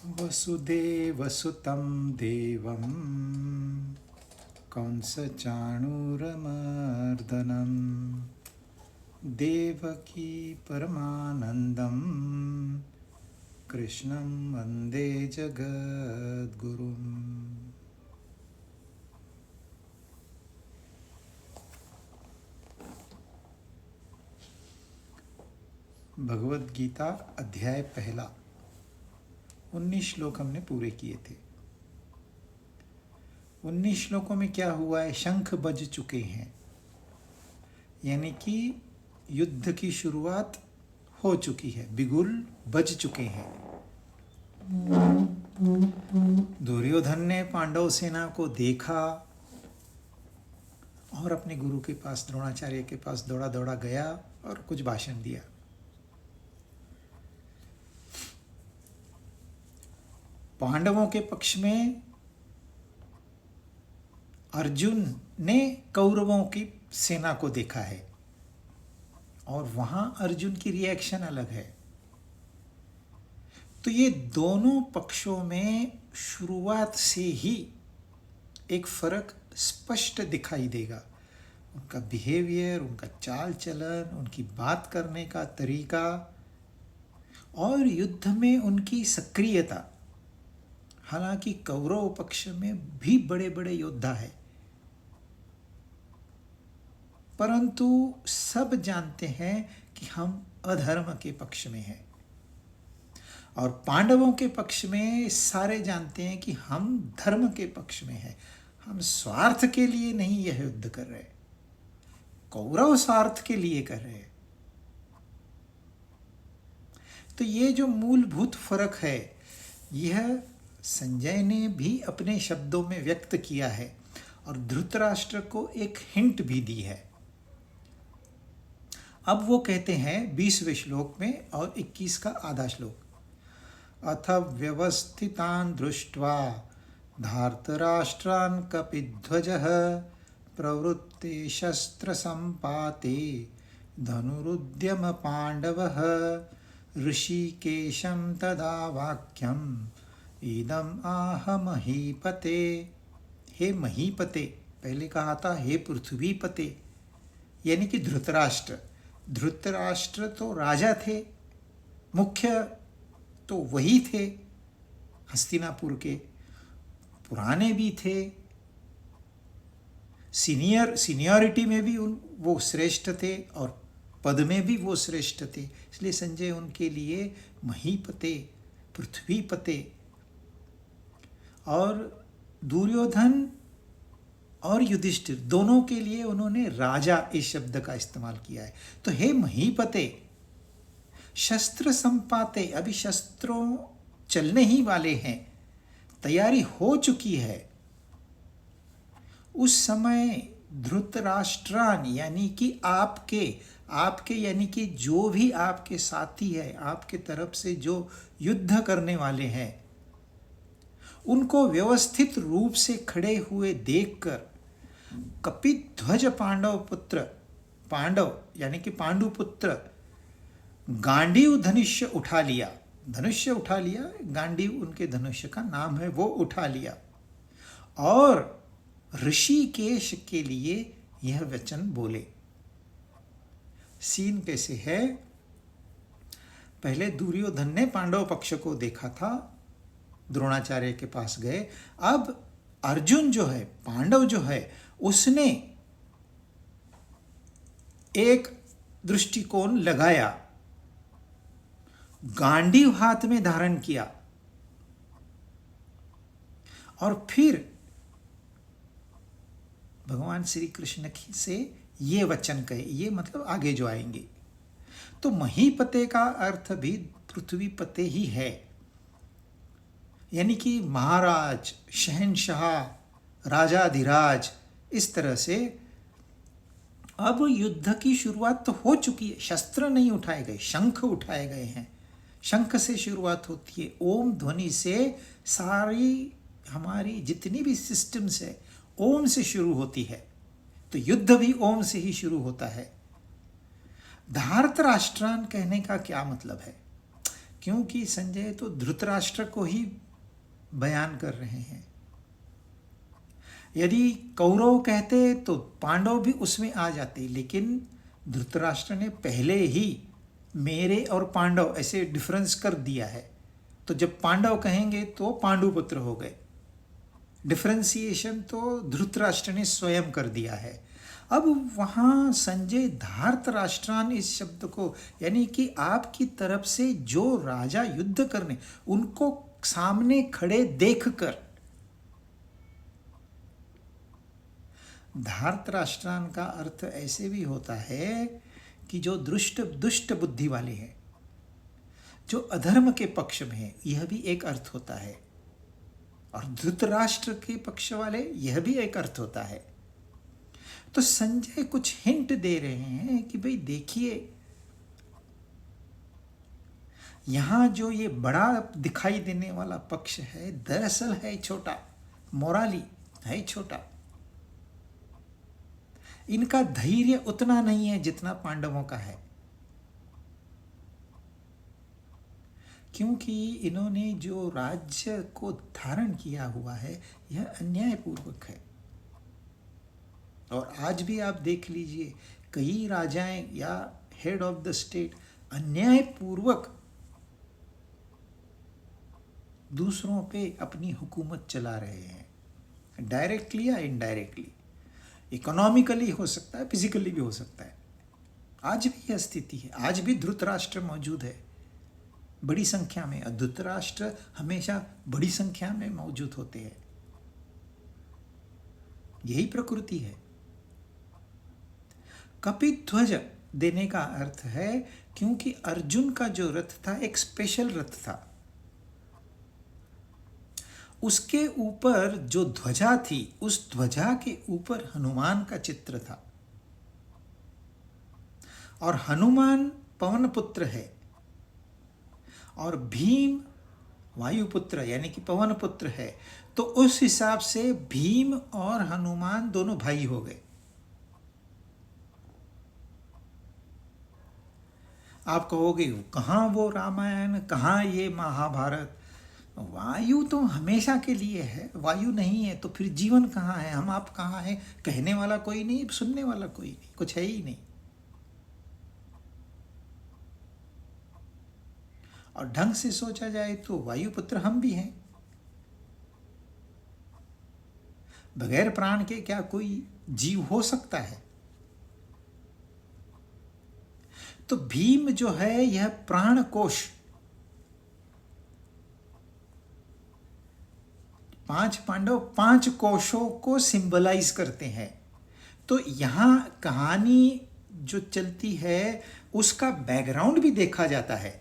वसुदेवसुतं देवं कंसचाणूरमर्दनं देवकी परमानन्दं कृष्णं वन्दे जगद्गुरुम्। भगवद गीता अध्याय पहला 19 श्लोक हमने पूरे किए थे। 19 श्लोकों में क्या हुआ है? शंख बज चुके हैं, यानी कि युद्ध की शुरुआत हो चुकी है, बिगुल बज चुके हैं। दुर्योधन ने पांडव सेना को देखा और अपने गुरु के पास, द्रोणाचार्य के पास दौड़ा दौड़ा गया और कुछ भाषण दिया। पांडवों के पक्ष में अर्जुन ने कौरवों की सेना को देखा है और वहां अर्जुन की रिएक्शन अलग है। तो ये दोनों पक्षों में शुरुआत से ही एक फर्क स्पष्ट दिखाई देगा। उनका बिहेवियर, उनका चाल चलन, उनकी बात करने का तरीका और युद्ध में उनकी सक्रियता। हालांकि कौरव पक्ष में भी बड़े बड़े योद्धा हैं, परंतु सब जानते हैं कि हम अधर्म के पक्ष में हैं, और पांडवों के पक्ष में सारे जानते हैं कि हम धर्म के पक्ष में हैं। हम स्वार्थ के लिए नहीं यह युद्ध कर रहे, कौरव स्वार्थ के लिए कर रहे हैं। तो ये जो मूलभूत फर्क है, यह संजय ने भी अपने शब्दों में व्यक्त किया है और धृतराष्ट्र को एक हिंट भी दी है। अब वो कहते हैं 20वें श्लोक में और 21 का आधा श्लोक, अथ व्यवस्थितान् दृष्ट्वा धार्तराष्ट्रान् कपिध्वजः प्रवृत्ते शस्त्र संपाते धनुरुद्यम पांडवः ऋषिकेशं तदा वाक्यम् इदम आह महीपते। हे महीपते, पहले कहा था हे पृथ्वीपते, यानी कि धृतराष्ट्र। धृतराष्ट्र तो राजा थे, मुख्य तो वही थे, हस्तिनापुर के पुराने भी थे, सीनियरिटी में भी वो श्रेष्ठ थे और पद में भी वो श्रेष्ठ थे। इसलिए संजय उनके लिए महीपते, पृथ्वीपते। और दुर्योधन और युधिष्ठिर दोनों के लिए उन्होंने राजा इस शब्द का इस्तेमाल किया है। तो हे महीपते, शस्त्र संपाते, अभी शस्त्रों चलने ही वाले हैं, तैयारी हो चुकी है। उस समय धृतराष्ट्रान यानी कि आपके यानी कि जो भी आपके साथी है, आपके तरफ से जो युद्ध करने वाले हैं, उनको व्यवस्थित रूप से खड़े हुए देखकर कपिध्वज पांडव यानी कि पांडुपुत्र गांडीव धनुष्य उठा लिया। गांडीव उनके धनुष्य का नाम है, वो उठा लिया और ऋषिकेश के लिए यह वचन बोले। सीन कैसे है? पहले दुर्योधन ने पांडव पक्ष को देखा था, द्रोणाचार्य के पास गए। अब अर्जुन जो है, पांडव जो है, उसने एक दृष्टिकोण लगाया, गांडीव हाथ में धारण किया और फिर भगवान श्री कृष्ण से ये वचन कहे। ये मतलब आगे जो आएंगे। तो महीपते का अर्थ भी पृथ्वीपते ही है, यानी कि महाराज, शहंशाह, राजाधिराज। इस तरह से अब युद्ध की शुरुआत तो हो चुकी है। शस्त्र नहीं उठाए गए, शंख उठाए गए हैं। शंख से शुरुआत होती है, ओम ध्वनि से सारी हमारी जितनी भी सिस्टम्स है ओम से शुरू होती है। तो युद्ध भी ओम से ही शुरू होता है। धार्तराष्ट्रान कहने का क्या मतलब है? क्योंकि संजय तो धृतराष्ट्र को ही बयान कर रहे हैं। यदि कौरव कहते तो पांडव भी उसमें आ जाते, लेकिन धृतराष्ट्र ने पहले ही मेरे और पांडव ऐसे डिफरेंस कर दिया है। तो जब पांडव कहेंगे तो पांडुपुत्र हो गए। डिफरेंशिएशन तो धृतराष्ट्र ने स्वयं कर दिया है। अब वहाँ संजय धार्तराष्ट्रान इस शब्द को, यानी कि आपकी तरफ से जो राजा युद्ध करने, उनको सामने खड़े देखकर, धार्तराष्ट्रान का अर्थ ऐसे भी होता है कि जो दुष्ट बुद्धि वाले हैं, जो अधर्म के पक्ष में है, यह भी एक अर्थ होता है। और धृतराष्ट्र के पक्ष वाले, यह भी एक अर्थ होता है। तो संजय कुछ हिंट दे रहे हैं कि भाई देखिए, यहां जो ये बड़ा दिखाई देने वाला पक्ष है, दरअसल है छोटा, मोराली है छोटा। इनका धैर्य उतना नहीं है जितना पांडवों का है, क्योंकि इन्होंने जो राज्य को धारण किया हुआ है यह अन्यायपूर्वक है। और आज भी आप देख लीजिए, कई राजाएं या हेड ऑफ द स्टेट अन्यायपूर्वक दूसरों पे अपनी हुकूमत चला रहे हैं, डायरेक्टली या इनडायरेक्टली। इकोनॉमिकली हो सकता है, फिजिकली भी हो सकता है। आज भी यह स्थिति है। आज भी धृतराष्ट्र मौजूद है बड़ी संख्या में। धृतराष्ट्र हमेशा बड़ी संख्या में मौजूद होते हैं। यही प्रकृति है। कपिध्वज देने का अर्थ है क्योंकि अर्जुन का जो रथ था एक स्पेशल रथ था। उसके ऊपर जो ध्वजा थी, उस ध्वजा के ऊपर हनुमान का चित्र था। और हनुमान पवन पुत्र है और भीम वायुपुत्र यानी कि पवन पुत्र है। तो उस हिसाब से भीम और हनुमान दोनों भाई हो गए। आप कहोगे कहाँ वो रामायण, कहाँ ये महाभारत? वायु तो हमेशा के लिए है। वायु नहीं है तो फिर जीवन कहाँ है? हम आप कहाँ हैं? कहने वाला कोई नहीं, सुनने वाला कोई नहीं, कुछ है ही नहीं। और ढंग से सोचा जाए तो वायुपुत्र हम भी हैं। बगैर प्राण के क्या कोई जीव हो सकता है? तो भीम जो है यह प्राण कोश, 5 पांडव 5 कोशों को सिंबलाइज करते हैं। तो यहां कहानी जो चलती है उसका बैकग्राउंड भी देखा जाता है।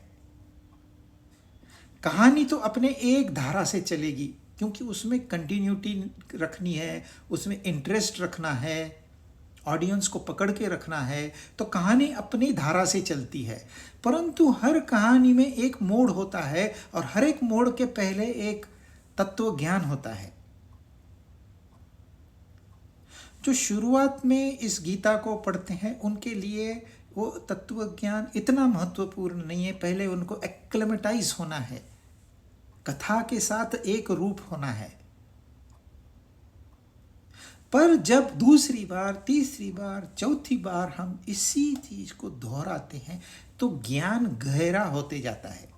कहानी तो अपने एक धारा से चलेगी क्योंकि उसमें कंटिन्यूटी रखनी है, उसमें इंटरेस्ट रखना है, ऑडियंस को पकड़ के रखना है। तो कहानी अपनी धारा से चलती है। परंतु हर कहानी में एक मोड़ होता है और हर एक मोड़ के पहले एक तत्व ज्ञान होता है। जो शुरुआत में इस गीता को पढ़ते हैं उनके लिए वो तत्व ज्ञान इतना महत्वपूर्ण नहीं है। पहले उनको एक्लेमेटाइज होना है, कथा के साथ एक रूप होना है। पर जब दूसरी बार, तीसरी बार, चौथी बार हम इसी चीज को दोहराते हैं तो ज्ञान गहरा होते जाता है।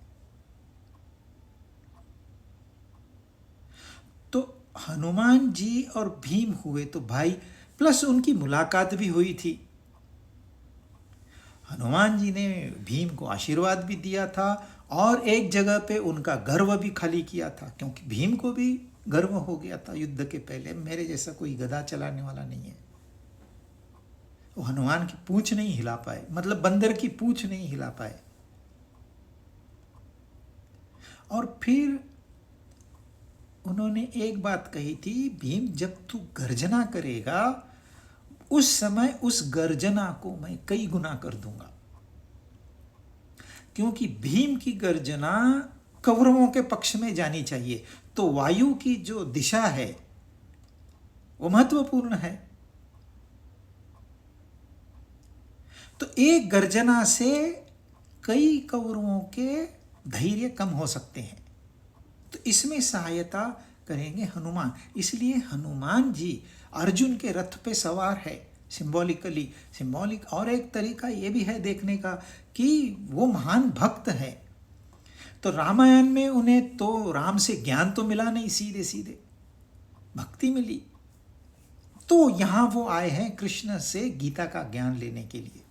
तो हनुमान जी और भीम हुए तो भाई, प्लस उनकी मुलाकात भी हुई थी। हनुमान जी ने भीम को आशीर्वाद भी दिया था और एक जगह पे उनका गर्व भी खाली किया था, क्योंकि भीम को भी गर्व हो गया था युद्ध के पहले, मेरे जैसा कोई गदा चलाने वाला नहीं है। वो हनुमान की पूंछ नहीं हिला पाए, मतलब बंदर की पूंछ नहीं हिला पाए। और फिर उन्होंने एक बात कही थी, भीम जब तू गर्जना करेगा उस समय उस गर्जना को मैं कई गुना कर दूंगा। क्योंकि भीम की गर्जना कौरवों के पक्ष में जानी चाहिए। तो वायु की जो दिशा है वो महत्वपूर्ण है। तो एक गर्जना से कई कौरवों के धैर्य कम हो सकते हैं। तो इसमें सहायता करेंगे हनुमान। इसलिए हनुमान जी अर्जुन के रथ पे सवार है सिंबॉलिक। और एक तरीका ये भी है देखने का कि वो महान भक्त है। तो रामायण में उन्हें तो राम से ज्ञान तो मिला नहीं, सीधे सीधे भक्ति मिली। तो यहां वो आए हैं कृष्ण से गीता का ज्ञान लेने के लिए।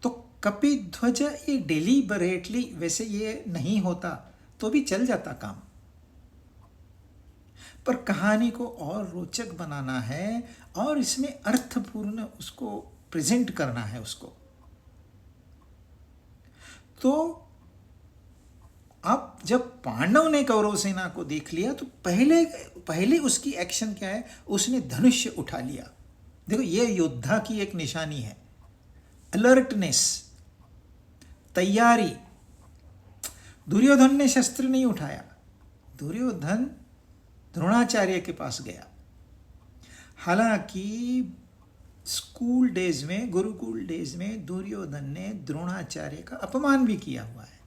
तो कपिध्वज ये डेलीबरेटली, वैसे ये नहीं होता तो भी चल जाता काम, पर कहानी को और रोचक बनाना है और इसमें अर्थपूर्ण उसको प्रेजेंट करना है उसको। तो अब जब पांडव ने कौरव सेना को देख लिया तो पहले उसकी एक्शन क्या है, उसने धनुष्य उठा लिया। देखो ये योद्धा की एक निशानी है, अलर्टनेस, तैयारी। दुर्योधन ने शस्त्र नहीं उठाया, दुर्योधन द्रोणाचार्य के पास गया। हालांकि स्कूल डेज में, गुरुकुल डेज में दुर्योधन ने द्रोणाचार्य का अपमान भी किया हुआ है,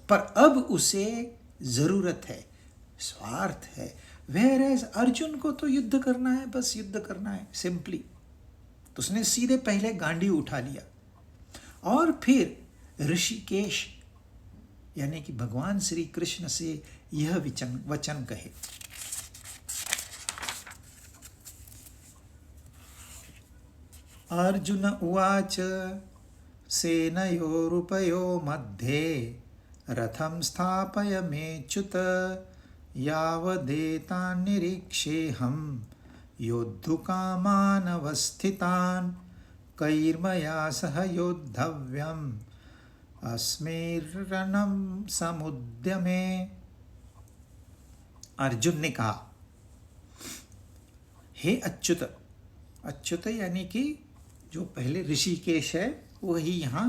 पर अब उसे जरूरत है, स्वार्थ है। वेयरएज अर्जुन को तो युद्ध करना है, बस युद्ध करना है सिंपली। तो उसने सीधे पहले गांडी उठा लिया और फिर ऋषिकेश यानी कि भगवान श्री कृष्ण से यह वचन कहे। अर्जुन उवाच सेनयोरुपयो मध्ये रथं स्थापय मेच्युत यावदेतान् निरीक्षेऽहं योद्धुकामानवस्थितान् कैर्मया सह योद्धव्यम् अस्मिर्रणं समुद्यमे। अर्जुन ने कहा, हे अच्युत, अच्युत यानी कि जो पहले ऋषिकेश है वही यहाँ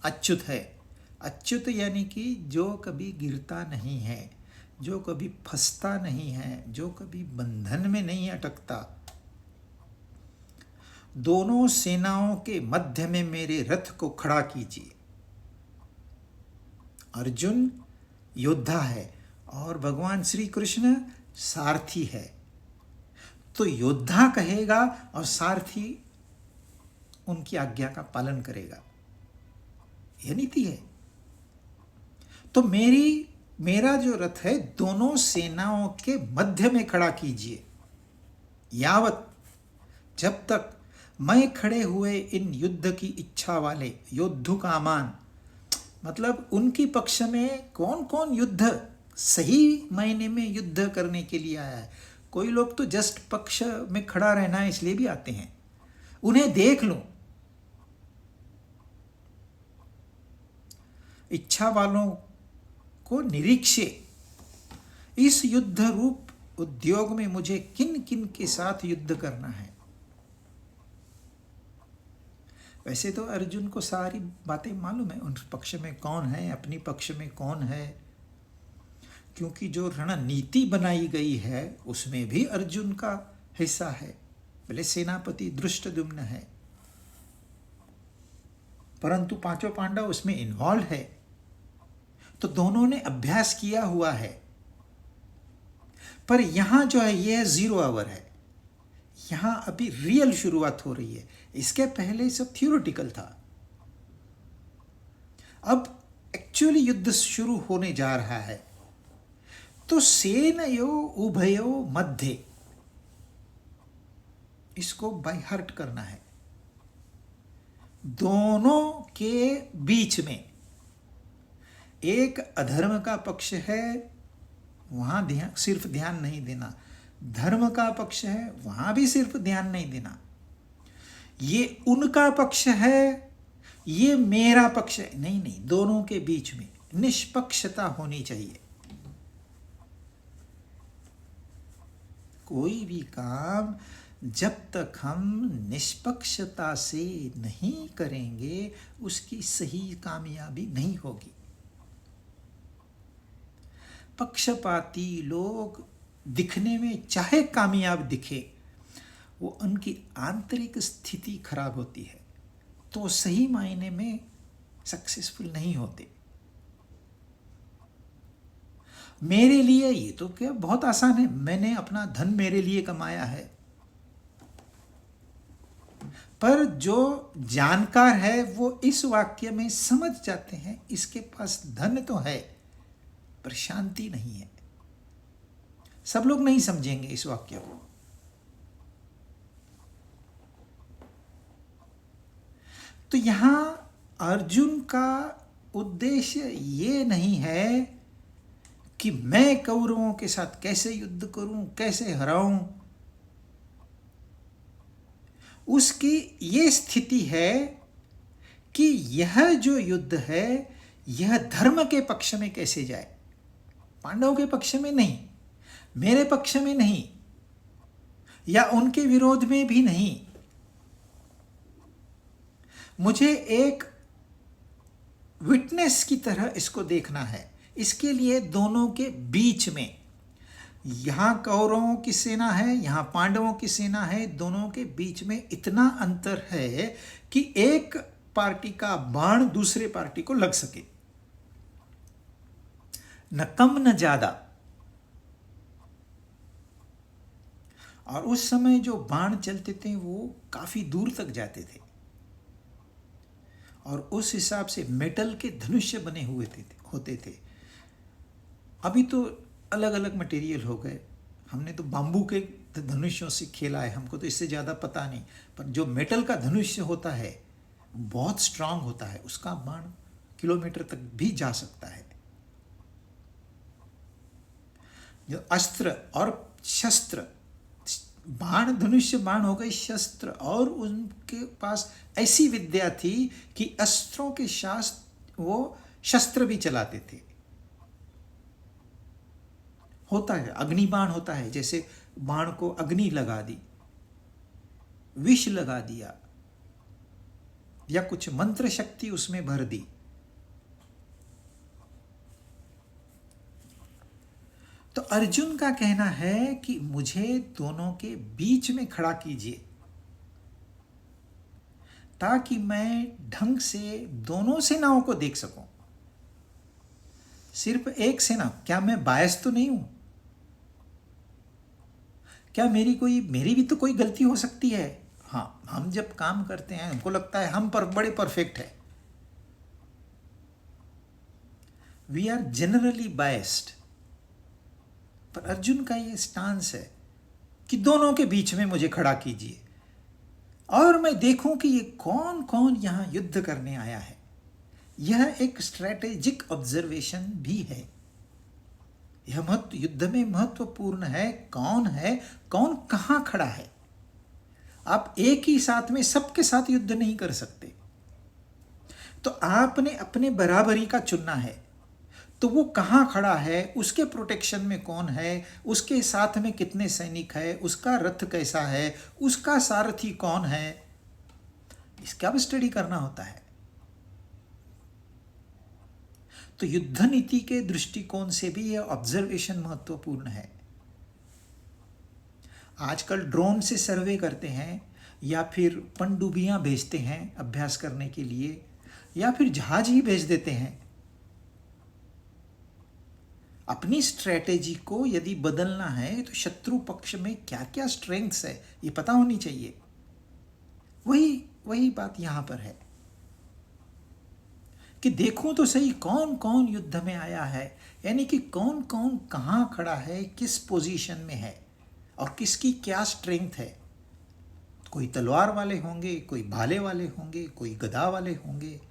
अच्युत है। अच्युत यानी कि जो कभी गिरता नहीं है, जो कभी फंसता नहीं है, जो कभी बंधन में नहीं अटकता। दोनों सेनाओं के मध्य में मेरे रथ को खड़ा कीजिए। अर्जुन योद्धा है और भगवान श्री कृष्ण सारथी है। तो योद्धा कहेगा और सारथी उनकी आज्ञा का पालन करेगा, यह नीति है। तो मेरा जो रथ है दोनों सेनाओं के मध्य में खड़ा कीजिए। यावत, जब तक मैं खड़े हुए इन युद्ध की इच्छा वाले योद्धुकामान, मतलब उनकी पक्ष में कौन कौन युद्ध सही मायने में युद्ध करने के लिए आया है। कोई लोग तो जस्ट पक्ष में खड़ा रहना है इसलिए भी आते हैं, उन्हें देख लूं। इच्छा वालों को निरीक्षे, इस युद्ध रूप उद्योग में मुझे किन किन के साथ युद्ध करना है। वैसे तो अर्जुन को सारी बातें मालूम है, उन पक्ष में कौन है, अपनी पक्ष में कौन है, क्योंकि जो रणनीति बनाई गई है उसमें भी अर्जुन का हिस्सा है। भले सेनापति धृष्टद्युम्न है, परंतु पांचों पांडव उसमें इन्वॉल्व है। तो दोनों ने अभ्यास किया हुआ है। पर यहां जो है यह 0 आवर है, यहां अभी रियल शुरुआत हो रही है। इसके पहले सब थियोरेटिकल था, अब एक्चुअली युद्ध शुरू होने जा रहा है। तो सेनयो उभयो मध्य, इसको बाय हार्ट करना है। दोनों के बीच में एक अधर्म का पक्ष है, वहां सिर्फ ध्यान नहीं देना। धर्म का पक्ष है, वहां भी सिर्फ ध्यान नहीं देना। ये उनका पक्ष है, ये मेरा पक्ष है, नहीं नहीं, दोनों के बीच में निष्पक्षता होनी चाहिए। कोई भी काम जब तक हम निष्पक्षता से नहीं करेंगे उसकी सही कामयाबी नहीं होगी। पक्षपाती लोग दिखने में चाहे कामयाब दिखे, वो उनकी आंतरिक स्थिति खराब होती है। तो सही मायने में सक्सेसफुल नहीं होते। मेरे लिए ये तो क्या बहुत आसान है, मैंने अपना धन मेरे लिए कमाया है। पर जो जानकार है वो इस वाक्य में समझ जाते हैं इसके पास धन तो है पर शांति नहीं है। सब लोग नहीं समझेंगे इस वाक्य को। तो यहां अर्जुन का उद्देश्य ये नहीं है कि मैं कौरवों के साथ कैसे युद्ध करूं, कैसे हराऊं। उसकी ये स्थिति है कि यह जो युद्ध है यह धर्म के पक्ष में कैसे जाए, पांडवों के पक्ष में नहीं, मेरे पक्ष में नहीं, या उनके विरोध में भी नहीं। मुझे एक विटनेस की तरह इसको देखना है। इसके लिए दोनों के बीच में, यहां कौरवों की सेना है, यहां पांडवों की सेना है, दोनों के बीच में इतना अंतर है कि एक पार्टी का बाण दूसरे पार्टी को लग सके, न कम न ज्यादा। और उस समय जो बाण चलते थे वो काफी दूर तक जाते थे और उस हिसाब से मेटल के धनुष्य बने हुए होते थे। अभी तो अलग अलग मटेरियल हो गए, हमने तो बांबू के धनुष्यों से खेला है, हमको तो इससे ज़्यादा पता नहीं। पर जो मेटल का धनुष्य होता है बहुत स्ट्रांग होता है, उसका बाण किलोमीटर तक भी जा सकता है। जो अस्त्र और शस्त्र, बाण धनुष्य बाण हो गए शस्त्र, और उनके पास ऐसी विद्या थी कि अस्त्रों के शास्त्र वो शस्त्र भी चलाते थे। होता है अग्निबाण होता है, जैसे बाण को अग्नि लगा दी, विष लगा दिया, या कुछ मंत्र शक्ति उसमें भर दी। तो अर्जुन का कहना है कि मुझे दोनों के बीच में खड़ा कीजिए ताकि मैं ढंग से दोनों सेनाओं को देख सकूं। सिर्फ एक सेना, क्या मैं बायस तो नहीं हूं? क्या मेरी भी तो कोई गलती हो सकती है। हाँ, हम जब काम करते हैं हमको लगता है हम बड़े परफेक्ट है। We are generally biased. पर अर्जुन का ये स्टांस है कि दोनों के बीच में मुझे खड़ा कीजिए और मैं देखूं कि ये कौन कौन यहां युद्ध करने आया है। यह एक स्ट्रेटेजिक ऑब्जर्वेशन भी है। यह युद्ध में महत्वपूर्ण है, कौन कहां खड़ा है। आप एक ही साथ में सबके साथ युद्ध नहीं कर सकते, तो आपने अपने बराबरी का चुनना है। तो वो कहां खड़ा है, उसके प्रोटेक्शन में कौन है, उसके साथ में कितने सैनिक है, उसका रथ कैसा है, उसका सारथी कौन है, इसका भी स्टडी करना होता है। तो युद्ध नीति के दृष्टिकोण से भी यह ऑब्जर्वेशन महत्वपूर्ण है। आजकल ड्रोन से सर्वे करते हैं या फिर पनडुब्बियां भेजते हैं अभ्यास करने के लिए, या फिर जहाज ही भेज देते हैं। अपनी स्ट्रेटेजी को यदि बदलना है तो शत्रु पक्ष में क्या क्या स्ट्रेंथ्स है ये पता होनी चाहिए। वही बात यहां पर है कि देखो तो सही कौन कौन युद्ध में आया है, यानी कि कौन कौन कहां खड़ा है, किस पोजीशन में है और किसकी क्या स्ट्रेंथ है। कोई तलवार वाले होंगे, कोई भाले वाले होंगे, कोई गदा वाले होंगे।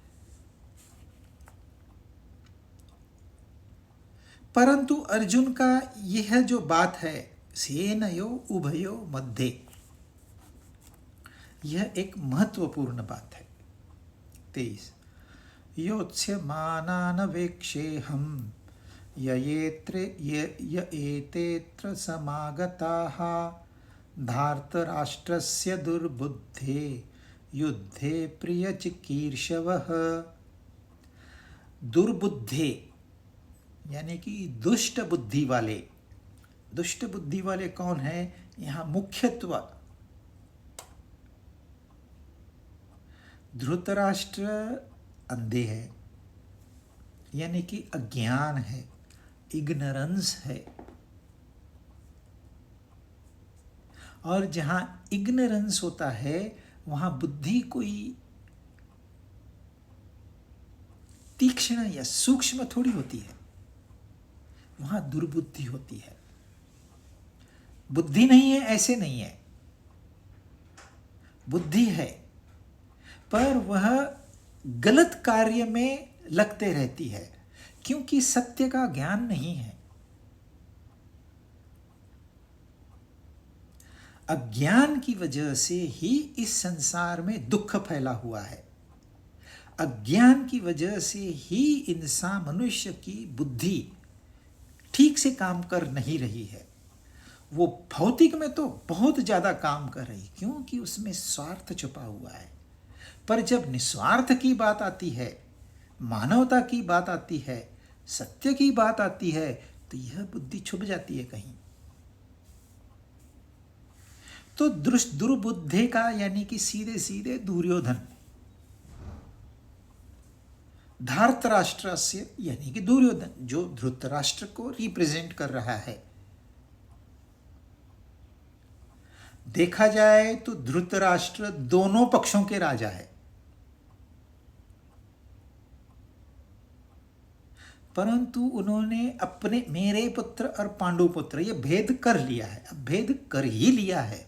परंतु अर्जुन का यह जो बात है सेनयो उभयो मध्ये, यह एक महत्वपूर्ण बात है। 23 योत्स्यमानानवेक्षेऽहं य एतेऽत्र समागताः धार्तराष्ट्रस्य दुर्बुद्धे युद्धे प्रियचिकीर्षवः। दुर्बुद्धे यानी कि दुष्ट बुद्धि वाले। दुष्ट बुद्धि वाले कौन है? यहाँ मुख्यत्व धृतराष्ट्र अंधे है, यानी कि अज्ञान है, इग्नोरेंस है। और जहां इग्नोरेंस होता है वहां बुद्धि कोई तीक्ष्ण या सूक्ष्म थोड़ी होती है, वहां दुर्बुद्धि होती है। बुद्धि नहीं है ऐसे नहीं है, बुद्धि है, पर वह गलत कार्य में लगते रहती है क्योंकि सत्य का ज्ञान नहीं है। अज्ञान की वजह से ही इस संसार में दुख फैला हुआ है। अज्ञान की वजह से ही इंसान मनुष्य की बुद्धि ठीक से काम कर नहीं रही है। वो भौतिक में तो बहुत ज्यादा काम कर रही, क्योंकि उसमें स्वार्थ छुपा हुआ है। पर जब निस्वार्थ की बात आती है, मानवता की बात आती है, सत्य की बात आती है, तो यह बुद्धि छुप जाती है कहीं। तो दुर्बुद्धे का यानी कि सीधे सीधे दुर्योधन, धार्तराष्ट्र से यानी कि दुर्योधन, जो धृतराष्ट्र को रिप्रेजेंट कर रहा है। देखा जाए तो धृतराष्ट्र दोनों पक्षों के राजा है, परंतु उन्होंने अपने मेरे पुत्र और पांडु पुत्र ये भेद कर लिया है। अब भेद कर ही लिया है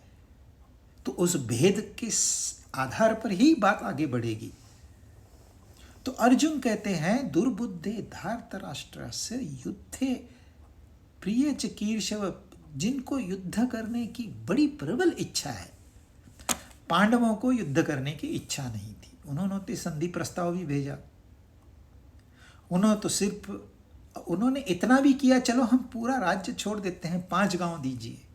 तो उस भेद के आधार पर ही बात आगे बढ़ेगी। तो अर्जुन कहते हैं दुर्बुद्धे धार्तराष्ट्र से युद्धे प्रिय चिकीर्षव, जिनको युद्ध करने की बड़ी प्रबल इच्छा है। पांडवों को युद्ध करने की इच्छा नहीं थी, उन्होंने तो संधि प्रस्ताव भी भेजा। उन्होंने इतना भी किया, चलो हम पूरा राज्य छोड़ देते हैं, 5 गांव दीजिए।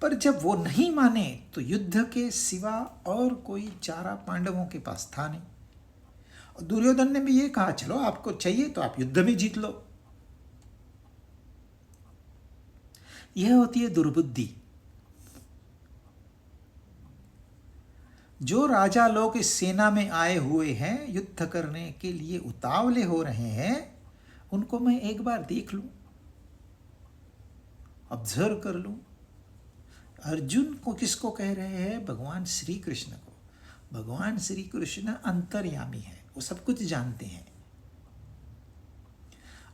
पर जब वो नहीं माने तो युद्ध के सिवा और कोई चारा पांडवों के पास था नहीं। और दुर्योधन ने भी ये कहा, चलो आपको चाहिए तो आप युद्ध में जीत लो। यह होती है दुर्बुद्धि। जो राजा लोग इस सेना में आए हुए हैं, युद्ध करने के लिए उतावले हो रहे हैं, उनको मैं एक बार देख लूं, ऑब्जर्व कर लूं। अर्जुन को किसको कह रहे हैं? भगवान श्री कृष्ण को। भगवान श्री कृष्ण अंतर्यामी है, वो सब कुछ जानते हैं।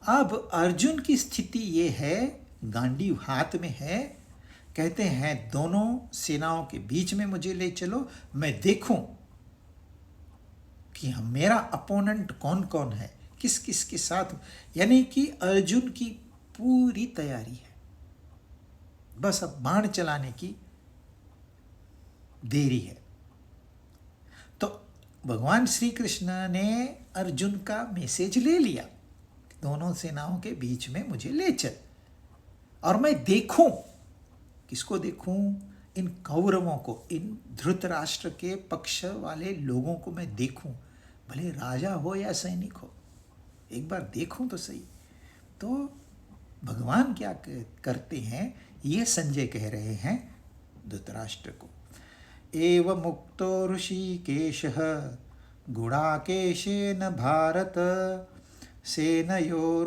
अब अर्जुन की स्थिति ये है, गांडीव हाथ में है, कहते हैं दोनों सेनाओं के बीच में मुझे ले चलो, मैं देखूं कि मेरा अपोनेंट कौन कौन है, किस किस के साथ। यानी कि अर्जुन की पूरी तैयारी है, बस अब बाण चलाने की देरी है। तो भगवान श्री कृष्ण ने अर्जुन का मैसेज ले लिया, दोनों सेनाओं के बीच में मुझे ले चल, और मैं देखूं, किसको देखूं? इन कौरवों को, इन धृतराष्ट्र के पक्ष वाले लोगों को मैं देखूं, भले राजा हो या सैनिक हो, एक बार देखूं तो सही। तो भगवान क्या करते हैं, ये संजय कह रहे हैं धृतराष्ट्र को। एव मुक्तो ऋषिकेशः गुणाकेशेन भारत सेनयोरुभयोर्मध्ये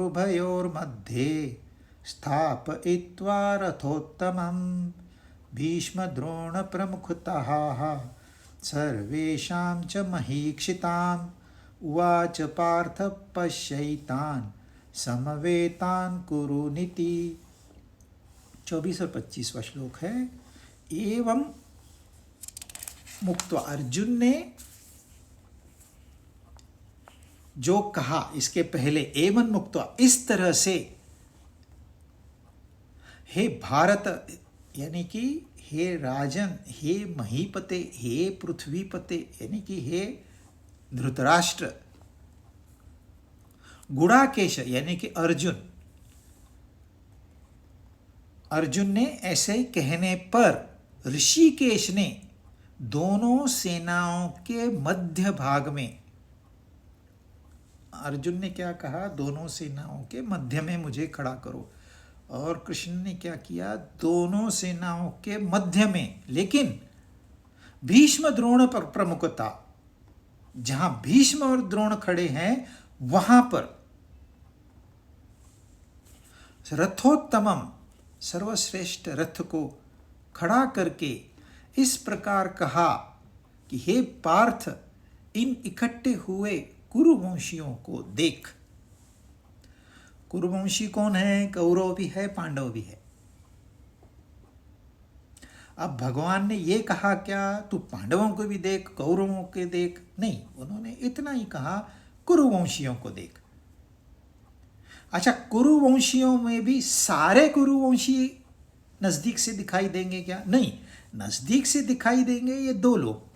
स्थापयित्वा रथोत्तमं भीष्मद्रोणप्रमुखतः सर्वेषां च महीक्षिताम् उवाच पार्थ पश्यैतान् समवेतान् कुरुनिति। 24 और 25वां श्लोक है। एवं मुक्त, अर्जुन ने जो कहा इसके पहले, एवं मुक्त, इस तरह से, हे भारत, यानी कि हे राजन, हे महीपते, हे पृथ्वीपते, यानी कि हे धृतराष्ट्र, गुणाकेश यानी कि अर्जुन, अर्जुन ने ऐसे ही कहने पर ऋषिकेश ने दोनों सेनाओं के मध्य भाग में, अर्जुन ने क्या कहा? दोनों सेनाओं के मध्य में मुझे खड़ा करो। और कृष्ण ने क्या किया? दोनों सेनाओं के मध्य में, लेकिन भीष्म द्रोण पर प्रमुखता, जहां भीष्म और द्रोण खड़े हैं वहां पर रथोत्तमम, सर्वश्रेष्ठ रथ को खड़ा करके इस प्रकार कहा कि हे पार्थ, इन इकट्ठे हुए कुरुवंशियों को देख। कुरुवंशी कौन है? कौरव भी है, पांडव भी है। अब भगवान ने ये कहा क्या तू पांडवों को भी देख, कौरवों को देख? नहीं, उन्होंने इतना ही कहा कुरुवंशियों को देख। अच्छा, कुरुवंशियों में भी सारे कुरुवंशी नजदीक से दिखाई देंगे क्या? नहीं, नजदीक से दिखाई देंगे ये दो लोग,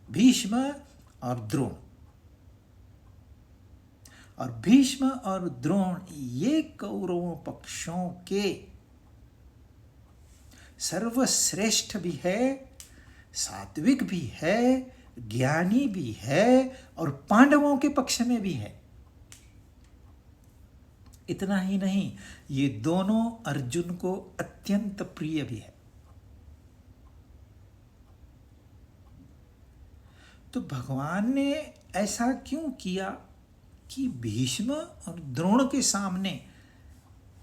भीष्म और द्रोण। और भीष्म और द्रोण ये कौरवों पक्षों के सर्वश्रेष्ठ भी है, सात्विक भी है, ज्ञानी भी है और पांडवों के पक्ष में भी है। इतना ही नहीं, ये दोनों अर्जुन को अत्यंत प्रिय भी है। तो भगवान ने ऐसा क्यों किया कि भीष्म और द्रोण के सामने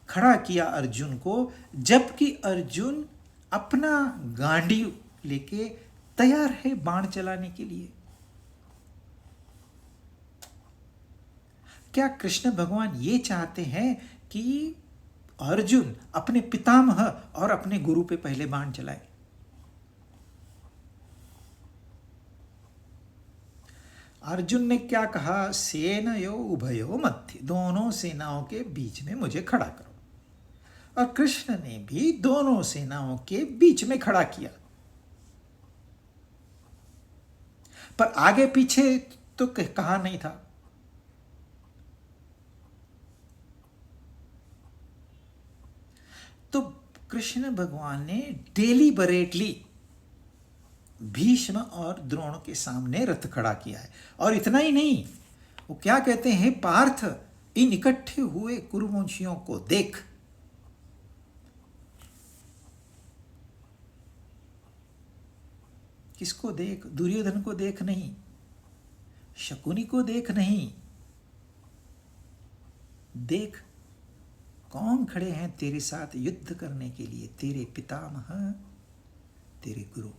खड़ा किया अर्जुन को, जबकि अर्जुन अपना गांडीव लेके तैयार है बाण चलाने के लिए? क्या कृष्ण भगवान ये चाहते हैं कि अर्जुन अपने पितामह और अपने गुरु पे पहले बाण चलाए? अर्जुन ने क्या कहा? सेनयो उभयो मध्य, दोनों सेनाओं के बीच में मुझे खड़ा करो। और कृष्ण ने भी दोनों सेनाओं के बीच में खड़ा किया। पर आगे पीछे तो कहा नहीं था। तो कृष्ण भगवान ने डेलिबरेटली भीष्म और द्रोण के सामने रथ खड़ा किया है। और इतना ही नहीं, वो क्या कहते हैं? पार्थ, इन इकट्ठे हुए कुरुवंशियों को देख। किसको देख? दुर्योधन को देख नहीं, शकुनी को देख नहीं, देख कौन खड़े हैं तेरे साथ युद्ध करने के लिए? तेरे पितामह, तेरे गुरु।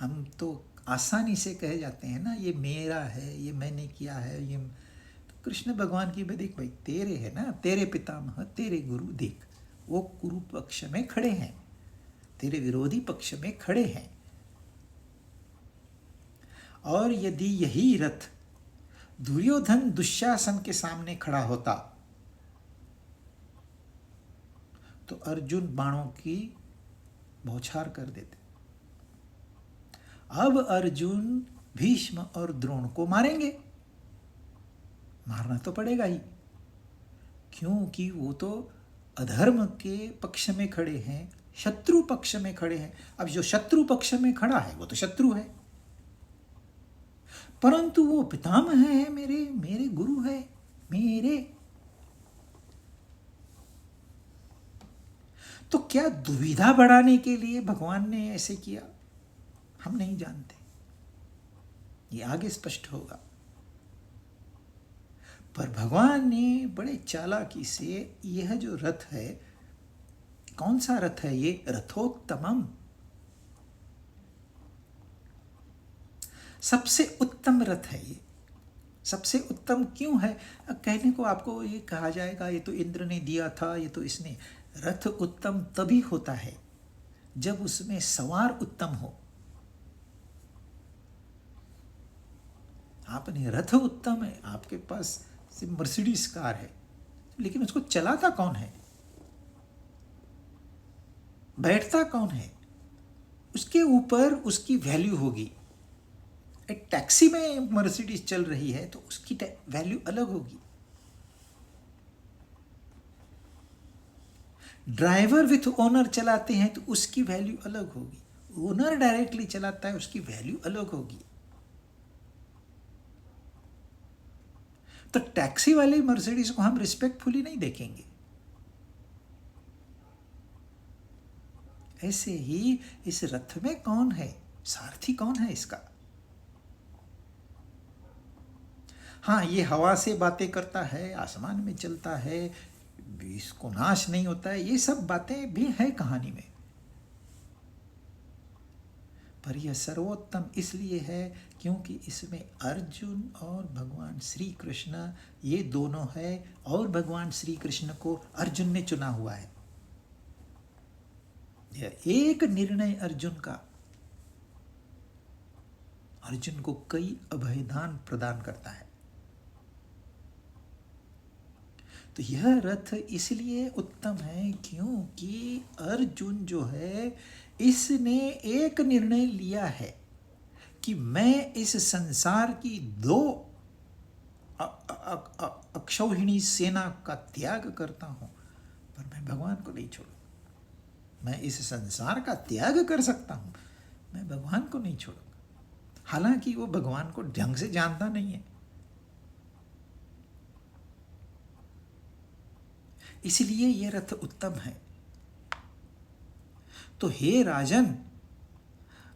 हम तो आसानी से कहे जाते हैं ना, ये मेरा है, ये मैंने किया है, ये तो कृष्ण भगवान की भी देख भाई, तेरे है ना, तेरे पितामह, तेरे गुरु, देख वो कुरु पक्ष में खड़े हैं, तेरे विरोधी पक्ष में खड़े हैं। और यदि यही रथ दुर्योधन दुशासन के सामने खड़ा होता तो अर्जुन बाणों की बौछार कर देते। अब अर्जुन भीष्म और द्रोण को मारेंगे, मारना तो पड़ेगा ही, क्योंकि वो तो अधर्म के पक्ष में खड़े हैं, शत्रु पक्ष में खड़े हैं। अब जो शत्रु पक्ष में खड़ा है वो तो शत्रु है, परंतु वो पितामह है, मेरे गुरु है, मेरे। तो क्या दुविधा बढ़ाने के लिए भगवान ने ऐसे किया? हम नहीं जानते, ये आगे स्पष्ट होगा। पर भगवान ने बड़े चालाकी से यह जो रथ है, कौन सा रथ है ये? रथोत्तमम, सबसे उत्तम रथ है ये। सबसे उत्तम क्यों है? कहने को आपको ये कहा जाएगा ये तो इंद्र ने दिया था, ये तो इसने। रथ उत्तम तभी होता है जब उसमें सवार उत्तम हो। आपने रथ उत्तम है, आपके पास मर्सिडीज कार है, लेकिन उसको चलाता कौन है? बैठता कौन है? उसके ऊपर उसकी वैल्यू होगी। एक टैक्सी में मर्सिडीज चल रही है तो उसकी वैल्यू अलग होगी। ड्राइवर विथ ओनर चलाते हैं तो उसकी वैल्यू अलग होगी। ओनर डायरेक्टली चलाता है, उसकी वैल्यू अलग होगी। तो टैक्सी वाले मर्सिडीज को हम रिस्पेक्टफुली नहीं देखेंगे, ऐसे ही इस रथ में कौन है, सारथी कौन है इसका? हाँ, ये हवा से बातें करता है, आसमान में चलता है, इसको नाश नहीं होता है, ये सब बातें भी है कहानी में, पर यह सर्वोत्तम इसलिए है क्योंकि इसमें अर्जुन और भगवान श्री कृष्ण ये दोनों है, और भगवान श्री कृष्ण को अर्जुन ने चुना हुआ है। यह एक निर्णय अर्जुन का अर्जुन को कई अभयदान प्रदान करता है। तो यह रथ इसलिए उत्तम है क्योंकि अर्जुन जो है इसने एक निर्णय लिया है कि मैं इस संसार की दो अक्षौहिणी सेना का त्याग करता हूं, पर मैं भगवान को नहीं छोड़ूंगा। मैं इस संसार का त्याग कर सकता हूं, मैं भगवान को नहीं छोड़ूंगा। हालांकि वो भगवान को ढंग से जानता नहीं है, इसलिए यह रथ उत्तम है। तो हे राजन,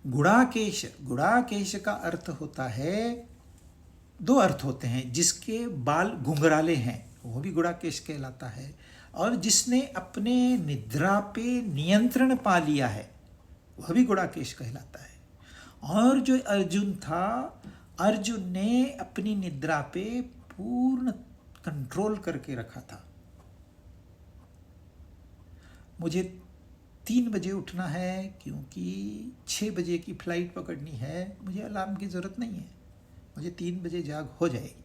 गुड़ाकेश, गुड़ाकेश का अर्थ होता है, दो अर्थ होते हैं, जिसके बाल घुंघराले हैं वो भी गुड़ाकेश कहलाता है, और जिसने अपने निद्रा पे नियंत्रण पा लिया है वह भी गुड़ाकेश कहलाता है। और जो अर्जुन था, अर्जुन ने अपनी निद्रा पे पूर्ण कंट्रोल करके रखा था। मुझे 3 बजे उठना है क्योंकि 6 बजे की फ्लाइट पकड़नी है, मुझे अलार्म की ज़रूरत नहीं है, मुझे 3 बजे जाग हो जाएगी,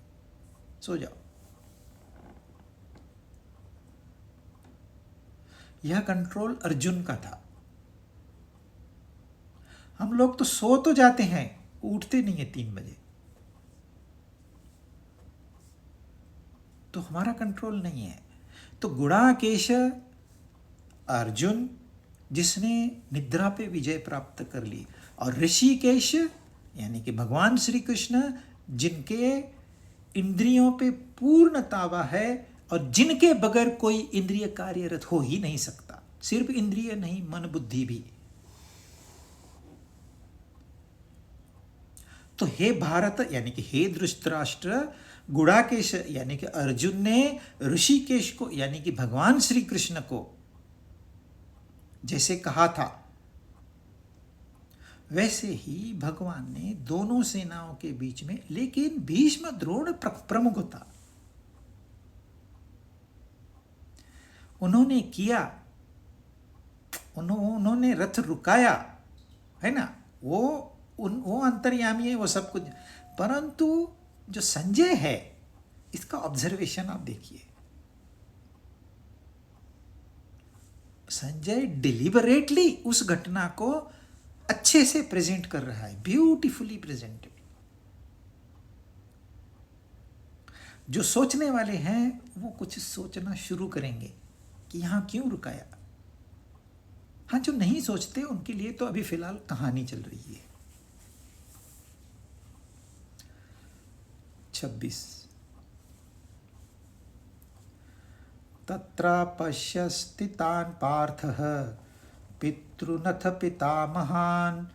सो जाओ। यह कंट्रोल अर्जुन का था। हम लोग तो सो तो जाते हैं, उठते नहीं है 3 बजे, तो हमारा कंट्रोल नहीं है। तो गुड़ाकेश अर्जुन, जिसने निद्रा पे विजय प्राप्त कर ली, और ऋषिकेश यानी कि भगवान श्री कृष्ण, जिनके इंद्रियों पे पूर्ण तावा है और जिनके बगैर कोई इंद्रिय कार्यरत हो ही नहीं सकता। सिर्फ इंद्रिय नहीं, मन बुद्धि भी। तो हे भारत यानी कि हे धृतराष्ट्र, गुड़ाकेश यानी कि अर्जुन ने ऋषिकेश को यानी कि भगवान श्री कृष्ण को जैसे कहा था, वैसे ही भगवान ने दोनों सेनाओं के बीच में, लेकिन भीष्म द्रोण प्रमुख था, उन्होंने किया, उन्होंने रथ रुकाया, है ना, वो अंतर्यामी है, वो सब कुछ। परंतु जो संजय है, इसका ऑब्जर्वेशन आप देखिए, संजय डिलिबरेटली उस घटना को अच्छे से प्रेजेंट कर रहा है, ब्यूटीफुली प्रेजेंटेड। जो सोचने वाले हैं वो कुछ सोचना शुरू करेंगे कि यहां क्यों रुकाया। हाँ, जो नहीं सोचते उनके लिए तो अभी फिलहाल कहानी चल रही है। 26 तत्रापश्यस्ति तान् पार्थः पितृनथ पितामहान्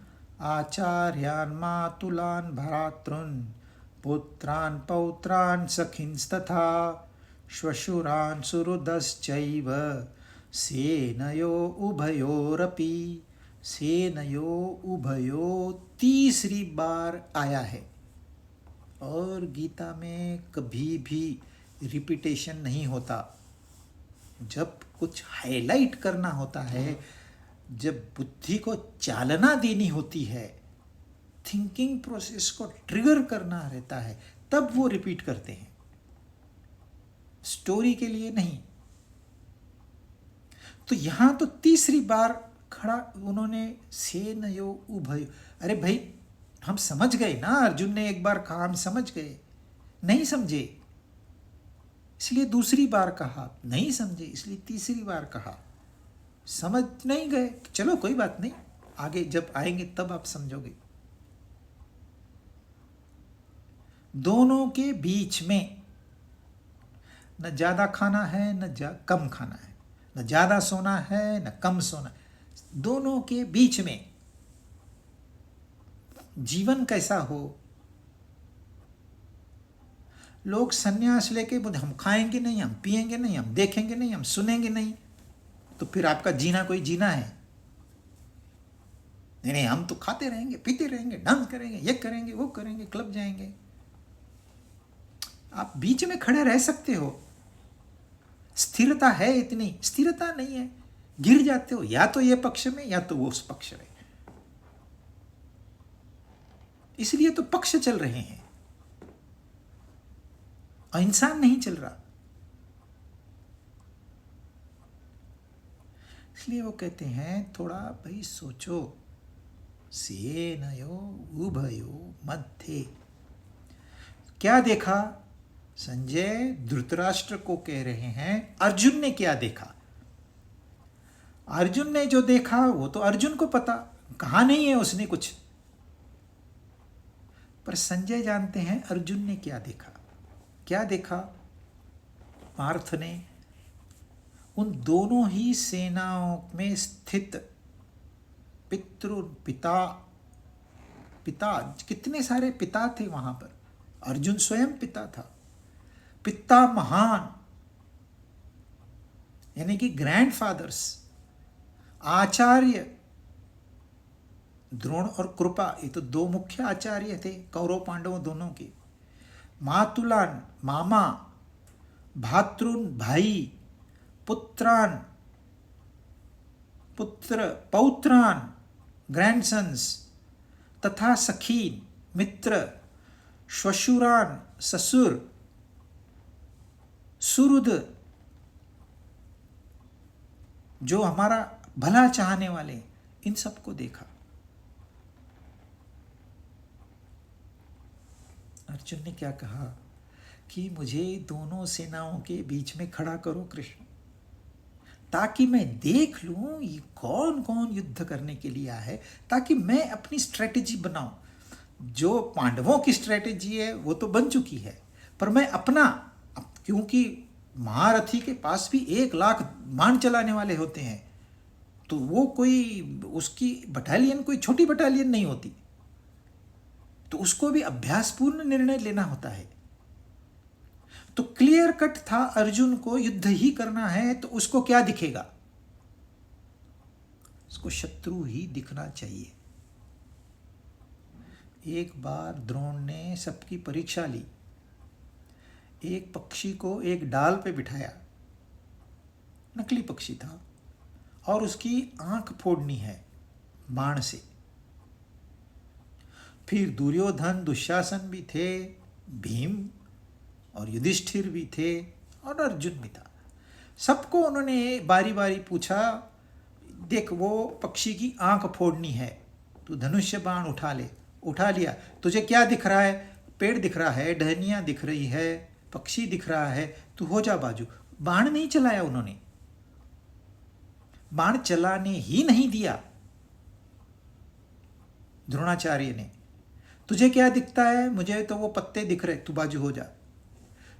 आचार्यान् मातुलान् भ्रातॄन् पुत्रान् पौत्रान् सखींस्तथा श्वशुरान् सुहृदश्चैव सेनयो उभयोरपि। सेनयो उभयो तीसरी बार आया है, और गीता में कभी भी रिपीटेशन नहीं होता। जब कुछ हाईलाइट करना होता है, जब बुद्धि को चालना देनी होती है, थिंकिंग प्रोसेस को ट्रिगर करना रहता है, तब वो रिपीट करते हैं, स्टोरी के लिए नहीं। तो यहां तो तीसरी बार खड़ा उन्होंने सेनयो उभयो। अरे भाई, हम समझ गए ना, अर्जुन ने एक बार कहा, हम समझ गए। नहीं समझे इसलिए दूसरी बार कहा, नहीं समझे इसलिए तीसरी बार कहा। समझ नहीं गए, चलो कोई बात नहीं, आगे जब आएंगे तब आप समझोगे। दोनों के बीच में न ज्यादा खाना है न कम खाना है, न ज्यादा सोना है न कम सोना है, दोनों के बीच में जीवन कैसा हो। लोग संन्यास लेके बोले हम खाएंगे नहीं, हम पिएंगे नहीं, हम देखेंगे नहीं, हम सुनेंगे नहीं, तो फिर आपका जीना कोई जीना है? नहीं नहीं, हम तो खाते रहेंगे, पीते रहेंगे, डांस करेंगे, ये करेंगे, वो करेंगे, क्लब जाएंगे। आप बीच में खड़े रह सकते हो। स्थिरता है इतनी? स्थिरता नहीं है, गिर जाते हो या तो ये पक्ष में या तो वो उस पक्ष में। इसलिए तो पक्ष चल रहे हैं और इंसान नहीं चल रहा। इसलिए वो कहते हैं थोड़ा भाई सोचो। सेनयो उभयो मध्य। क्या देखा? संजय धृतराष्ट्र को कह रहे हैं अर्जुन ने क्या देखा। अर्जुन ने जो देखा वो तो अर्जुन को पता, कहा नहीं है उसने कुछ, पर संजय जानते हैं अर्जुन ने क्या देखा। क्या देखा? पार्थ ने उन दोनों ही सेनाओं में स्थित पिता कितने सारे पिता थे वहां पर। अर्जुन स्वयं पिता था, पिता महान, यानी कि ग्रैंडफादर्स, आचार्य द्रोण और कृपा, ये तो दो मुख्य आचार्य थे कौरव पांडवों दोनों के। मातुलान मामा, भातृन भाई, पुत्रान पुत्र, पौत्रान ग्रैंडसन्स, तथा सखीन मित्र, श्वशुरान ससुर, सुहृद जो हमारा भला चाहने वाले, इन सबको देखा। अर्जुन ने क्या कहा कि मुझे दोनों सेनाओं के बीच में खड़ा करो कृष्ण, ताकि मैं देख लूं ये कौन कौन युद्ध करने के लिए आया है, ताकि मैं अपनी स्ट्रेटेजी बनाऊं। जो पांडवों की स्ट्रेटेजी है वो तो बन चुकी है, पर मैं अपना, क्योंकि महारथी के पास भी 1,00,000 बाण चलाने वाले होते हैं, तो वो कोई, उसकी बटालियन कोई छोटी बटालियन नहीं होती, तो उसको भी अभ्यासपूर्ण निर्णय लेना होता है। तो क्लियर कट था अर्जुन को युद्ध ही करना है, तो उसको क्या दिखेगा? उसको शत्रु ही दिखना चाहिए। एक बार द्रोण ने सबकी परीक्षा ली। एक पक्षी को एक डाल पे बिठाया, नकली पक्षी था, और उसकी आंख फोड़नी है बाण से। फिर दुर्योधन दुशासन भी थे, भीम और युधिष्ठिर भी थे, और अर्जुन भी था। सबको उन्होंने बारी बारी पूछा, देख वो पक्षी की आंख फोड़नी है, तू धनुष्य बाण उठा ले। उठा लिया, तुझे क्या दिख रहा है? पेड़ दिख रहा है, टहनियाँ दिख रही है, पक्षी दिख रहा है, तू हो जा बाजू। बाण नहीं चलाया उन्होंने, बाण चलाने ही नहीं दिया द्रोणाचार्य ने। तुझे क्या दिखता है? मुझे तो वो पत्ते दिख रहे, तू बाजू हो जा।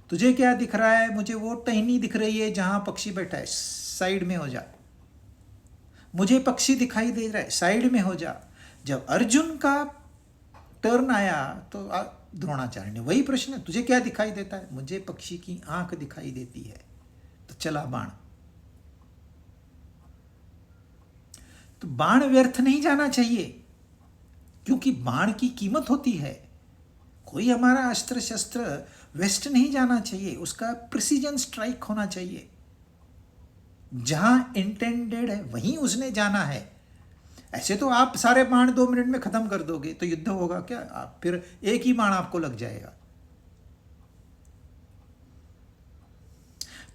तुझे क्या दिख रहा है? मुझे वो टहनी दिख रही है जहां पक्षी बैठा है, साइड में हो जा। मुझे पक्षी दिखाई दे रहा है, साइड में हो जा। जब अर्जुन का टर्न आया तो द्रोणाचार्य ने वही प्रश्न, तुझे क्या दिखाई देता है? मुझे पक्षी की आंख दिखाई देती है। तो चला बाण। तो बाण व्यर्थ नहीं जाना चाहिए, क्योंकि बाण की कीमत होती है। कोई हमारा अस्त्र शस्त्र वेस्ट नहीं जाना चाहिए, उसका प्रिसीजन स्ट्राइक होना चाहिए। जहां इंटेंडेड है वहीं उसने जाना है। ऐसे तो आप सारे बाण 2 मिनट में खत्म कर दोगे तो युद्ध होगा क्या? आप फिर एक ही बाण आपको लग जाएगा।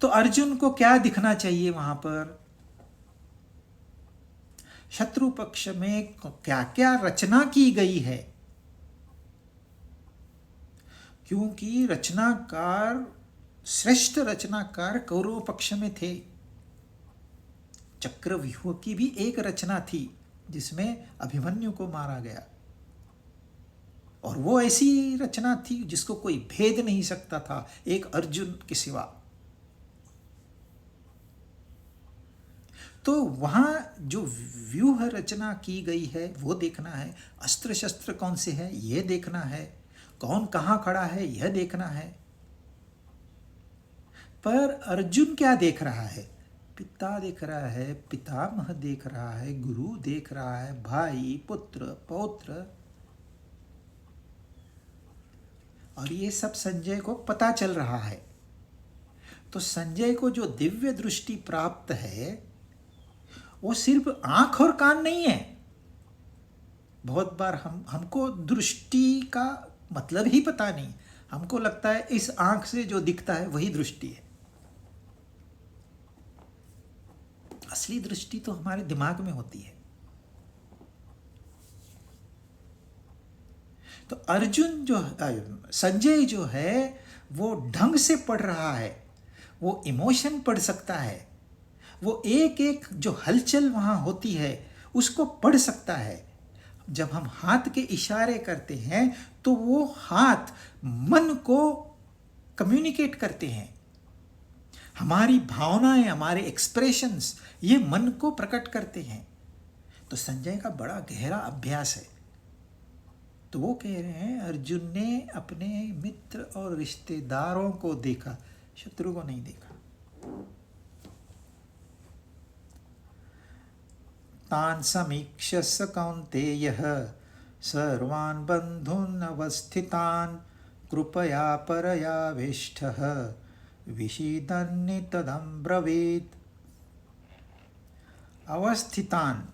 तो अर्जुन को क्या दिखना चाहिए वहां पर? शत्रु पक्ष में क्या क्या रचना की गई है, क्योंकि रचनाकार, श्रेष्ठ रचनाकार कौरव पक्ष में थे। चक्रव्यूह की भी एक रचना थी जिसमें अभिमन्यु को मारा गया, और वो ऐसी रचना थी जिसको कोई भेद नहीं सकता था एक अर्जुन के सिवा। तो वहाँ जो व्यूह रचना की गई है वो देखना है, अस्त्र शस्त्र कौन से है ये देखना है, कौन कहाँ खड़ा है यह देखना है। पर अर्जुन क्या देख रहा है? पिता देख रहा है, पितामह देख रहा है, गुरु देख रहा है, भाई, पुत्र, पौत्र, और ये सब संजय को पता चल रहा है। तो संजय को जो दिव्य दृष्टि प्राप्त है वो सिर्फ आंख और कान नहीं है। बहुत बार हमको दृष्टि का मतलब ही पता नहीं, हमको लगता है इस आंख से जो दिखता है वही दृष्टि है। असली दृष्टि तो हमारे दिमाग में होती है। तो अर्जुन जो संजय जो है वो ढंग से पढ़ रहा है, वो इमोशन पढ़ सकता है, वो एक एक जो हलचल वहाँ होती है उसको पढ़ सकता है। जब हम हाथ के इशारे करते हैं तो वो हाथ मन को कम्युनिकेट करते हैं। हमारी भावनाएं, हमारे एक्सप्रेशंस ये मन को प्रकट करते हैं। तो संजय का बड़ा गहरा अभ्यास है। तो वो कह रहे हैं अर्जुन ने अपने मित्र और रिश्तेदारों को देखा, शत्रु को नहीं देखा। तान समीक्ष्य स कौन्तेयः सर्वान् बन्धून् अवस्थितान् कृपया परयाविष्टः विषीदन्नितदम्ब्रवीत्। अवस्थितान,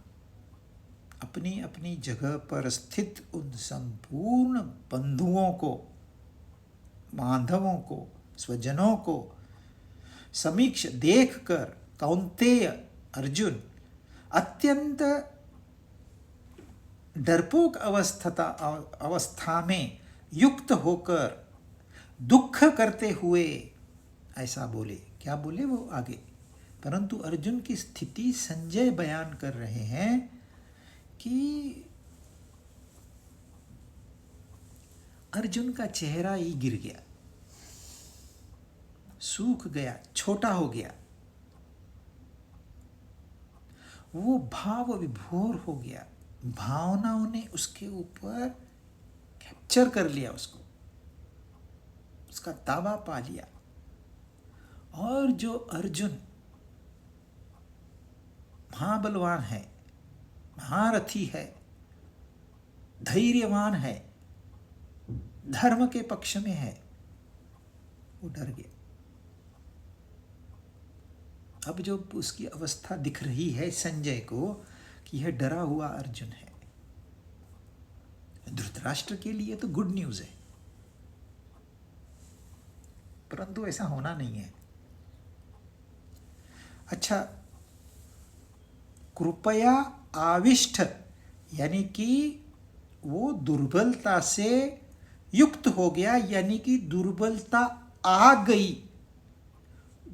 अपनी अपनी जगह पर स्थित उन संपूर्ण बंधुओं को, बांधवों को, स्वजनों को समीक्ष देखकर कौन्तेय अर्जुन अत्यंत डरपोक अवस्था में युक्त होकर दुख करते हुए ऐसा बोले। क्या बोले वो आगे, परंतु अर्जुन की स्थिति संजय बयान कर रहे हैं कि अर्जुन का चेहरा ही गिर गया, सूख गया, छोटा हो गया, वो भाव विभोर हो गया। भावनाओं ने उसके ऊपर कैप्चर कर लिया, उसको, उसका ताबा पा लिया। और जो अर्जुन महाबलवान है, महारथी है, धैर्यवान है, धर्म के पक्ष में है, वो डर गया। अब जो उसकी अवस्था दिख रही है संजय को कि यह डरा हुआ अर्जुन है। धृतराष्ट्र के लिए तो गुड न्यूज है, परंतु ऐसा होना नहीं है। अच्छा, कृपया आविष्ट यानी कि वो दुर्बलता से युक्त हो गया, यानी कि दुर्बलता आ गई,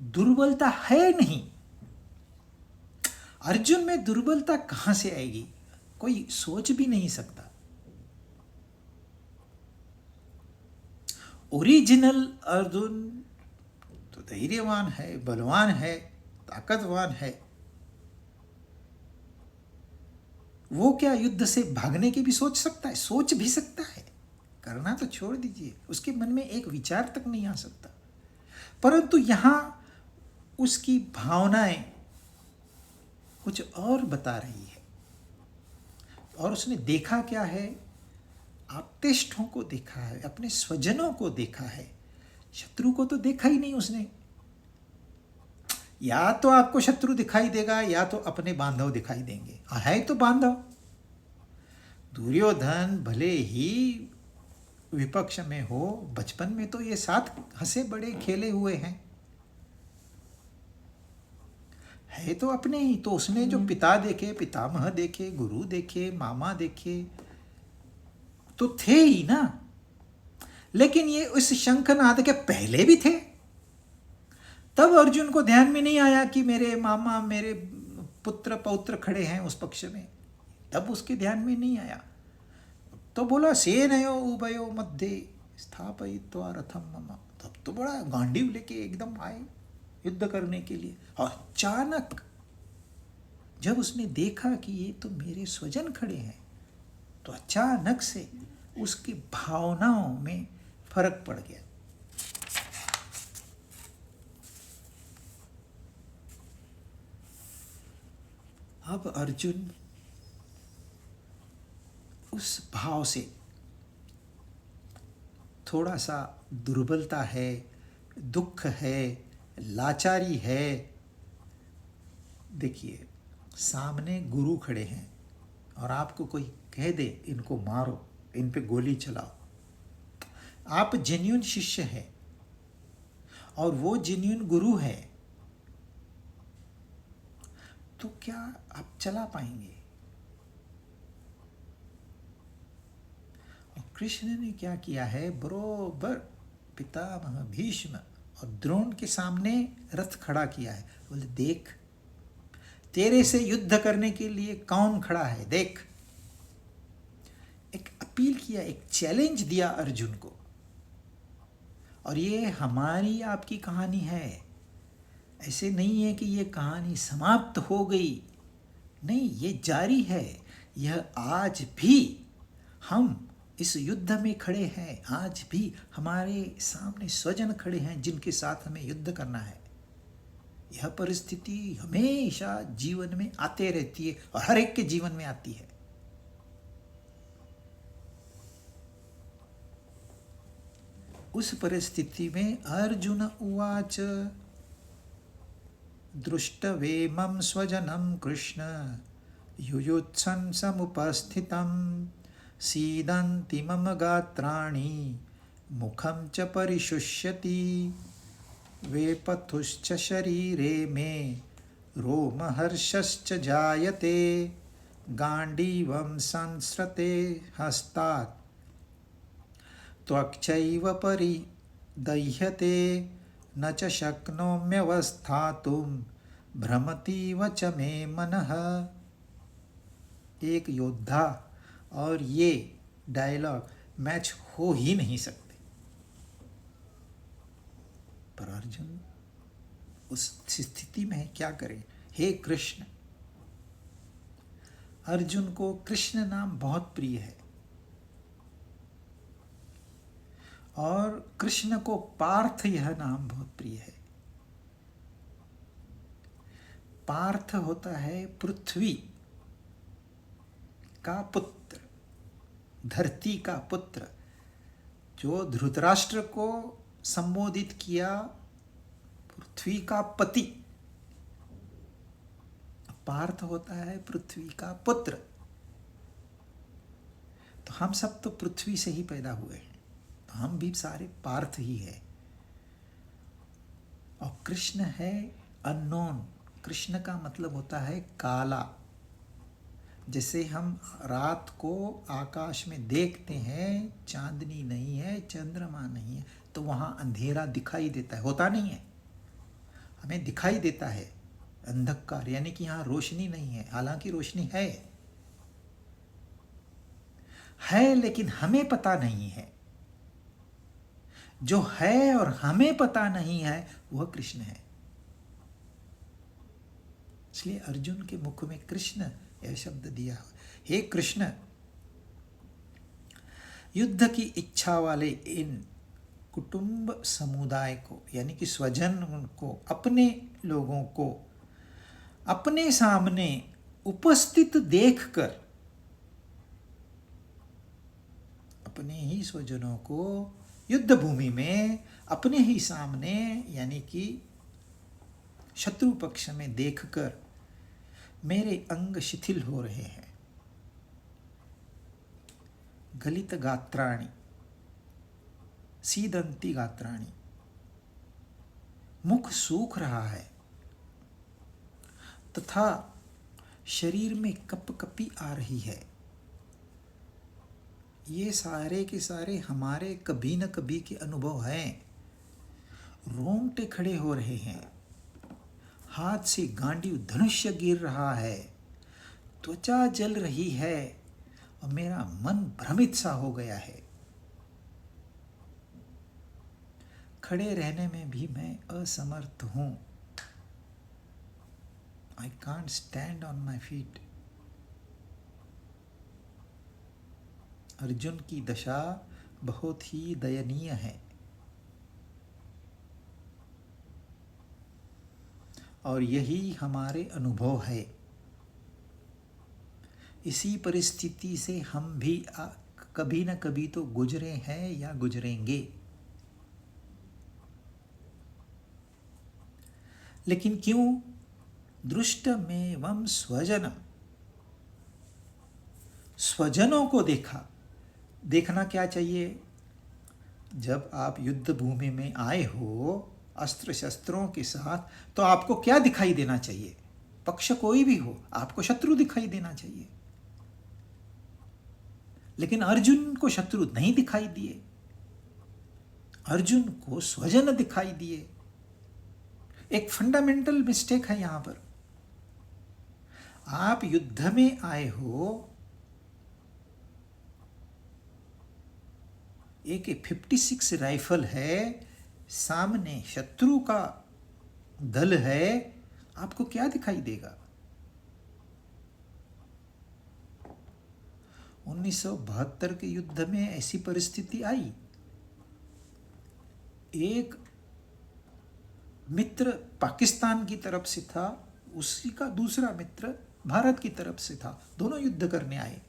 दुर्बलता है नहीं। अर्जुन में दुर्बलता कहां से आएगी, कोई सोच भी नहीं सकता। ओरिजिनल अर्जुन तो धैर्यवान है, बलवान है, ताकतवान है। वो क्या युद्ध से भागने की भी सोच सकता है? सोच भी सकता है, करना तो छोड़ दीजिए, उसके मन में एक विचार तक नहीं आ सकता। परंतु यहां उसकी भावनाएं कुछ और बता रही है। और उसने देखा क्या है? आप्तेष्टों को देखा है, अपने स्वजनों को देखा है, शत्रु को तो देखा ही नहीं उसने। या तो आपको शत्रु दिखाई देगा या तो अपने बांधव दिखाई देंगे, है तो बांधव। दुर्योधन भले ही विपक्ष में हो, बचपन में तो ये साथ हंसे बड़े खेले हुए हैं, है तो अपने ही। तो उसने जो पिता देखे, पितामह देखे, गुरु देखे, मामा देखे, तो थे ही ना। लेकिन ये उस शंखनाद के पहले भी थे। तब अर्जुन को ध्यान में नहीं आया कि मेरे मामा, मेरे पुत्र पौत्र खड़े हैं उस पक्ष में, तब उसके ध्यान में नहीं आया। तो बोला सेनयो उभयो मध्य स्थापयित्वा रथम मम। तब तो बड़ा गांडीव लेके एकदम आए युद्ध करने के लिए। और अचानक जब उसने देखा कि ये तो मेरे स्वजन खड़े हैं, तो अचानक से उसकी भावनाओं में फर्क पड़ गया। अब अर्जुन उस भाव से थोड़ा सा दुर्बलता है, दुख है, लाचारी है। देखिए, सामने गुरु खड़े हैं और आपको कोई कह दे इनको मारो, इन पे गोली चलाओ, आप जेन्युइन शिष्य हैं और वो जेन्युइन गुरु है, तो क्या आप चला पाएंगे? और कृष्ण ने क्या किया है, बरोबर पितामह भीष्म और द्रोण के सामने रथ खड़ा किया है। बोले देख, तेरे से युद्ध करने के लिए कौन खड़ा है, देख। एक अपील किया, एक चैलेंज दिया अर्जुन को। और ये हमारी आपकी कहानी है, ऐसे नहीं है कि ये कहानी समाप्त हो गई, नहीं, ये जारी है। यह आज भी हम इस युद्ध में खड़े हैं, आज भी हमारे सामने स्वजन खड़े हैं जिनके साथ हमें युद्ध करना है। यह परिस्थिति हमेशा जीवन में आते रहती है और हर एक के जीवन में आती है। उस परिस्थिति में अर्जुन उवाच दृष्टवेमं स्वजनं कृष्ण युयुत्सन् समुपस्थितं सीदन्ति मम गात्राणि मुखं च परिशुष्यति वेपथुश्च शरीरे मे रोमहर्षश्च जायते गाण्डीवं संसृते हस्तात् त्वक्चैव परिदह्यते न च शक्नोम्यवस्थातुं भ्रमतीव च मे मनः। एक योद्धा और ये डायलॉग मैच हो ही नहीं सकते। पर अर्जुन उस स्थिति में क्या करे? हे कृष्ण, अर्जुन को कृष्ण नाम बहुत प्रिय है और कृष्ण को पार्थ यह नाम बहुत प्रिय है। पार्थ होता है पृथ्वी का पुत्र, धरती का पुत्र, जो धृतराष्ट्र को संबोधित किया पृथ्वी का पति। पार्थ होता है पृथ्वी का पुत्र। तो हम सब तो पृथ्वी से ही पैदा हुए हैं, तो हम भी सारे पार्थ ही है। और कृष्ण है अननोन। कृष्ण का मतलब होता है काला। जैसे हम रात को आकाश में देखते हैं, चांदनी नहीं है, चंद्रमा नहीं है, तो वहाँ अंधेरा दिखाई देता है, होता नहीं है, हमें दिखाई देता है अंधकार, यानी कि यहाँ रोशनी नहीं है। हालांकि रोशनी है लेकिन हमें पता नहीं है। जो है और हमें पता नहीं है वह कृष्ण है। इसलिए अर्जुन के मुख में कृष्ण यह शब्द दिया। हे कृष्ण, युद्ध की इच्छा वाले इन कुटुंब समुदाय को, यानी कि स्वजन को, अपने लोगों को अपने सामने उपस्थित देखकर, अपने ही स्वजनों को युद्ध भूमि में अपने ही सामने, यानी कि शत्रु पक्ष में देखकर मेरे अंग शिथिल हो रहे हैं। गलित गात्राणि, सीदंती गात्राणि, मुख सूख रहा है तथा शरीर में कपकपी आ रही है। ये सारे के सारे हमारे कभी न कभी के अनुभव हैं। रोंगटे खड़े हो रहे हैं, हाथ से गांडीव धनुष्य गिर रहा है, त्वचा जल रही है और मेरा मन भ्रमित सा हो गया है। खड़े रहने में भी मैं असमर्थ हूं। I can't stand on my feet. Arjun की दशा बहुत ही दयनीय है। और यही हमारे अनुभव है। इसी परिस्थिति से हम भी कभी न कभी तो गुजरे हैं या गुजरेंगे। लेकिन क्यों? दृष्टमेवं स्वजनम, स्वजनों को देखा। देखना क्या चाहिए? जब आप युद्ध भूमि में आए हो अस्त्र शस्त्रों के साथ, तो आपको क्या दिखाई देना चाहिए? पक्ष कोई भी हो, आपको शत्रु दिखाई देना चाहिए। लेकिन अर्जुन को शत्रु नहीं दिखाई दिए, अर्जुन को स्वजन दिखाई दिए। एक फंडामेंटल मिस्टेक है यहां पर। आप युद्ध में आए हो, एक 56 राइफल है, सामने शत्रु का दल है, आपको क्या दिखाई देगा? 1972 के युद्ध में ऐसी परिस्थिति आई। एक मित्र पाकिस्तान की तरफ से था, उसी का दूसरा मित्र भारत की तरफ से था, दोनों युद्ध करने आए।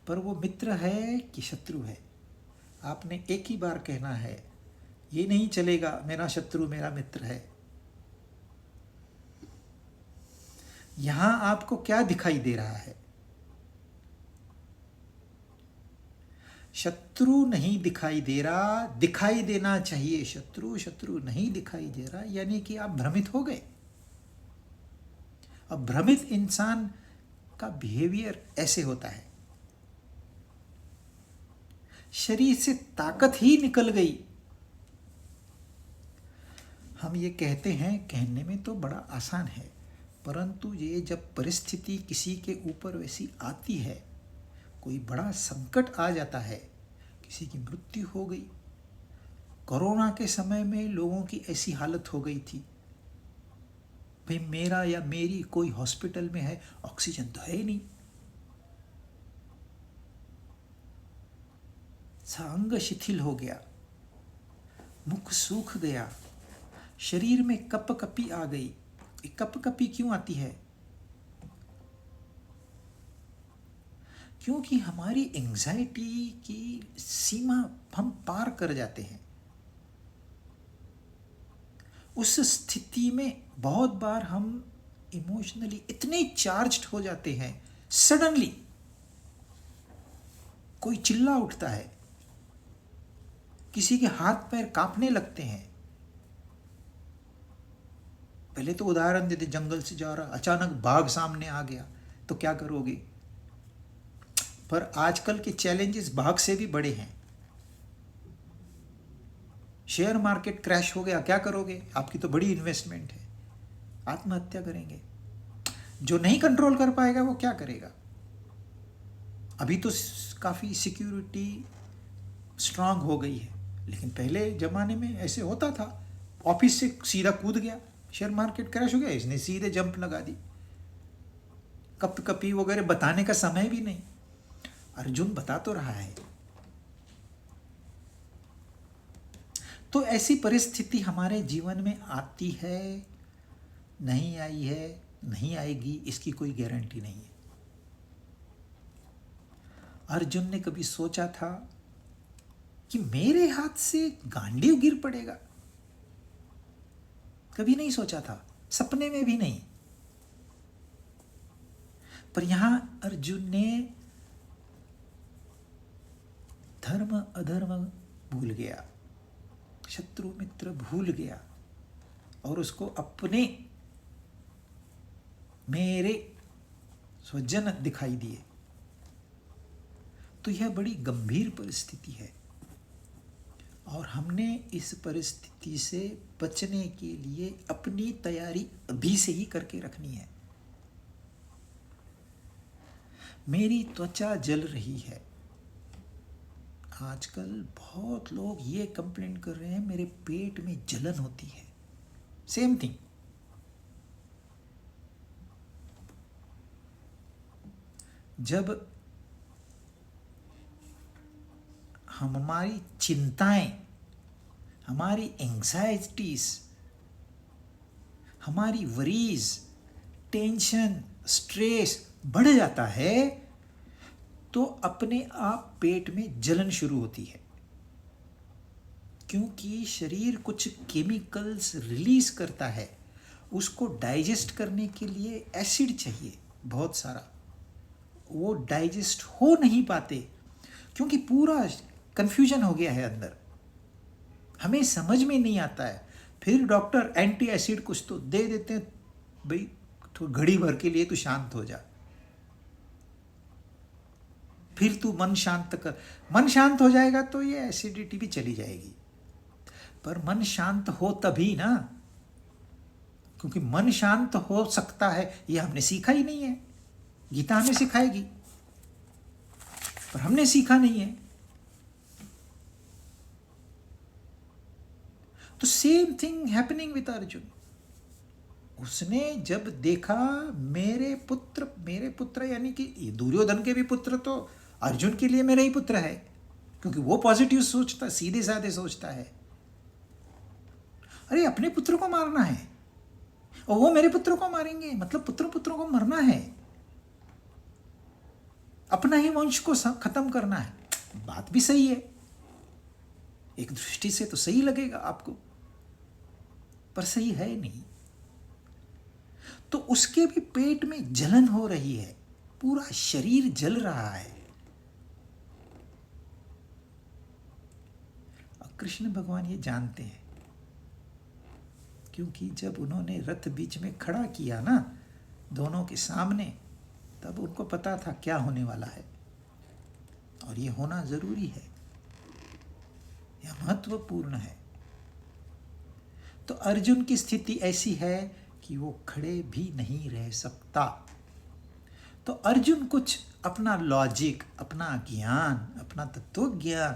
पर वो मित्र है कि शत्रु है, आपने एक ही बार कहना है। ये नहीं चलेगा मेरा शत्रु मेरा मित्र है। यहां आपको क्या दिखाई दे रहा है? शत्रु नहीं दिखाई दे रहा, दिखाई देना चाहिए शत्रु, शत्रु नहीं दिखाई दे रहा, यानी कि आप भ्रमित हो गए। अब भ्रमित इंसान का बिहेवियर ऐसे होता है, शरीर से ताकत ही निकल गई। हम ये कहते हैं, कहने में तो बड़ा आसान है, परंतु ये जब परिस्थिति किसी के ऊपर वैसी आती है, कोई बड़ा संकट आ जाता है, किसी की मृत्यु हो गई, कोरोना के समय में लोगों की ऐसी हालत हो गई थी, भाई मेरा या मेरी कोई हॉस्पिटल में है, ऑक्सीजन तो है ही नहीं, अंग शिथिल हो गया, मुख सूख गया, शरीर में कपकपी आ गई। कपकपी क्यों आती है? क्योंकि हमारी एंजाइटी की सीमा हम पार कर जाते हैं। उस स्थिति में बहुत बार हम इमोशनली इतने चार्ज्ड हो जाते हैं, सडनली कोई चिल्ला उठता है, किसी के हाथ पैर कांपने लगते हैं। पहले तो उदाहरण देते, जंगल से जा रहा, अचानक बाघ सामने आ गया तो क्या करोगे? पर आजकल के चैलेंजेस बाघ से भी बड़े हैं। शेयर मार्केट क्रैश हो गया, क्या करोगे? आपकी तो बड़ी इन्वेस्टमेंट है, आत्महत्या करेंगे। जो नहीं कंट्रोल कर पाएगा वो क्या करेगा? अभी तो काफ़ी सिक्योरिटी स्ट्रांग हो गई है, लेकिन पहले ज़माने में ऐसे होता था, ऑफिस से सीधा कूद गया, शेयर मार्केट क्रैश हो गया, इसने सीधे जंप लगा दी। कप कपी वगैरह बताने का समय भी नहीं। अर्जुन बता तो रहा है। तो ऐसी परिस्थिति हमारे जीवन में आती है, नहीं आई है, नहीं आएगी, इसकी कोई गारंटी नहीं है। अर्जुन ने कभी सोचा था कि मेरे हाथ से गांडीव गिर पड़ेगा? कभी नहीं सोचा था, सपने में भी नहीं। पर यहां अर्जुन ने धर्म अधर्म भूल गया, शत्रु मित्र भूल गया, और उसको अपने मेरे स्वजन दिखाई दिए। तो यह बड़ी गंभीर परिस्थिति है, और हमने इस परिस्थिति से बचने के लिए अपनी तैयारी अभी से ही करके रखनी है। मेरी त्वचा जल रही है। आजकल बहुत लोग ये कंप्लेंट कर रहे हैं, मेरे पेट में जलन होती है। Same thing. जब हमारी चिंताएं, हमारी एंग्जाइटीज, हमारी वरीज, टेंशन, स्ट्रेस बढ़ जाता है तो अपने आप पेट में जलन शुरू होती है, क्योंकि शरीर कुछ केमिकल्स रिलीज करता है। उसको डाइजेस्ट करने के लिए एसिड चाहिए बहुत सारा, वो डाइजेस्ट हो नहीं पाते क्योंकि पूरा कंफ्यूजन हो गया है अंदर, हमें समझ में नहीं आता है। फिर डॉक्टर एंटी एसिड कुछ तो दे देते हैं, भाई तो घड़ी भर के लिए तू शांत हो जा, फिर तू मन शांत कर। मन शांत हो जाएगा तो ये एसिडिटी भी चली जाएगी। पर मन शांत हो तभी ना, क्योंकि मन शांत हो सकता है ये हमने सीखा ही नहीं है। गीता हमें सिखाएगी पर हमने सीखा नहीं है। तो same thing happening with Arjun. उसने जब देखा मेरे पुत्र यानी कि दुर्योधन के भी पुत्र तो अर्जुन के लिए मेरा ही पुत्र है, क्योंकि वो पॉजिटिव सोचता, सीधे साधे सोचता है। अरे अपने पुत्र को मारना है और वो मेरे पुत्र को मारेंगे, मतलब पुत्रों को मरना है, अपना ही वंश को खत्म करना है। बात भी सही है, एक दृष्टि से तो सही लगेगा आपको, पर सही है नहीं। तो उसके भी पेट में जलन हो रही है, पूरा शरीर जल रहा है। और कृष्ण भगवान ये जानते हैं, क्योंकि जब उन्होंने रथ बीच में खड़ा किया ना दोनों के सामने, तब उनको पता था क्या होने वाला है और ये होना जरूरी है, यह महत्वपूर्ण है। तो अर्जुन की स्थिति ऐसी है कि वो खड़े भी नहीं रह सकता। तो अर्जुन कुछ अपना लॉजिक, अपना ज्ञान, अपना तत्व ज्ञान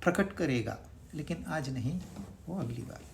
प्रकट करेगा, लेकिन आज नहीं, वो अगली बार।